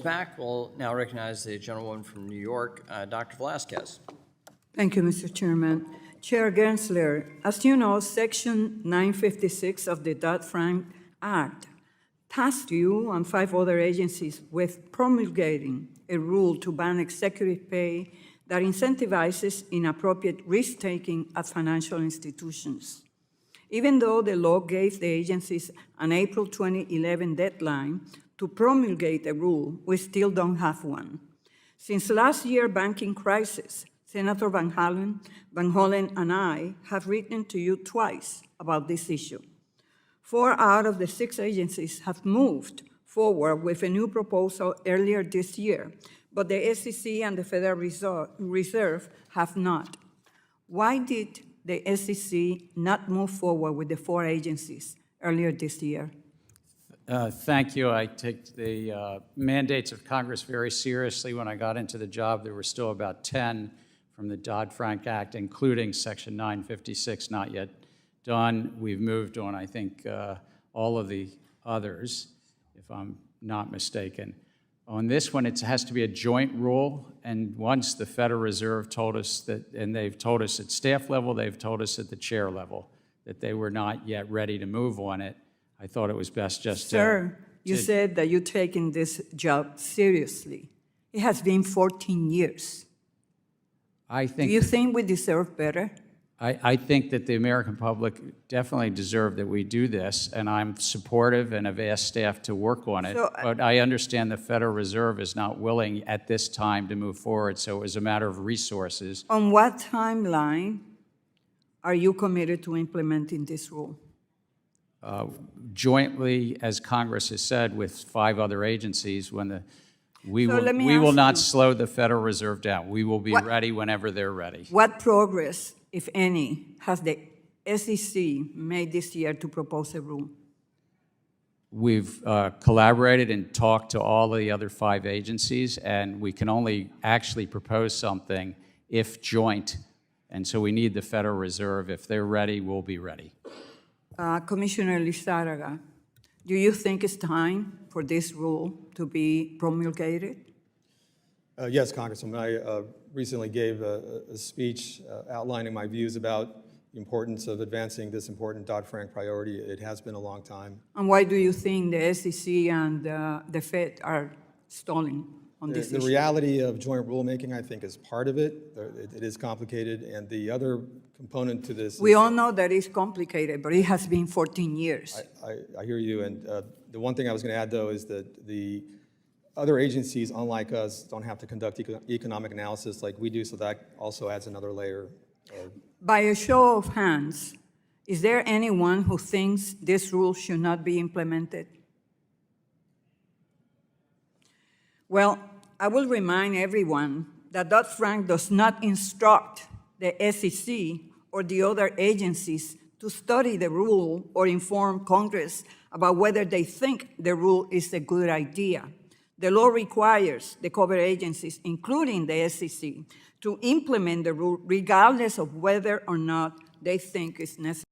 Back. We'll now recognize the gentlewoman from New York, Dr. Velasquez. Thank you, Mr. Chairman. Chair Gensler, as you know, Section 956 of the Dodd-Frank Act tasked you and 5 other agencies with promulgating a rule to ban executive pay that incentivizes inappropriate risk-taking at financial institutions. Even though the law gave the agencies an April 2011 deadline to promulgate a rule, we still don't have one. Since last year's banking crisis, Senator Van Hollen and I have written to you twice about this issue. 4 out of the 6 agencies have moved forward with a new proposal earlier this year, but the SEC and the Federal Reserve have not. Why did the SEC not move forward with the 4 agencies earlier this year? Thank you. I take the mandates of Congress very seriously. When I got into the job, there were still about 10 from the Dodd-Frank Act, including Section 956, not yet done. We've moved on, I think, all of the others, if I'm not mistaken. On this one, it has to be a joint rule, and once the Federal Reserve told us that, and they've told us at staff level, they've told us at the chair level, that they were not yet ready to move on it. I thought it was best just Sir, you said that you're taking this job seriously. It has been 14 years. I think. Do you think we deserve better? I think that the American public definitely deserve that we do this, and I'm supportive and have asked staff to work on it. So, but I understand the Federal Reserve is not willing at this time to move forward, so it was a matter of resources. On what timeline are you committed to implementing this rule? Jointly, as Congress has said, with 5 other agencies, when we let me will ask not you, slow the Federal Reserve down. We will be ready whenever they're ready. What progress, if any, has the SEC made this year to propose a rule? We've collaborated and talked to all of the other 5 agencies, and we can only actually propose something if joint. And so we need the Federal Reserve. If they're ready, we'll be ready. Commissioner Lizárraga, do you think it's time for this rule to be promulgated? Yes, Congresswoman. I recently gave a speech outlining my views about the importance of advancing this important Dodd-Frank priority. It has been a long time. And why do you think the SEC and the Fed are stalling on this issue? The reality of joint rulemaking, I think, is part of it. It is complicated, and the other component to this. We all know that it's complicated, but it has been 14 years. I hear you, and the one thing I was going to add, though, is that the other agencies, unlike us, don't have to conduct economic analysis like we do, so that also adds another layer. By a show of hands, is there anyone who thinks this rule should not be implemented? Well, I will remind everyone that Dodd-Frank does not instruct the SEC or the other agencies to study the rule or inform Congress about whether they think the rule is a good idea. The law requires the covered agencies, including the SEC, to implement the rule regardless of whether or not they think it's necessary.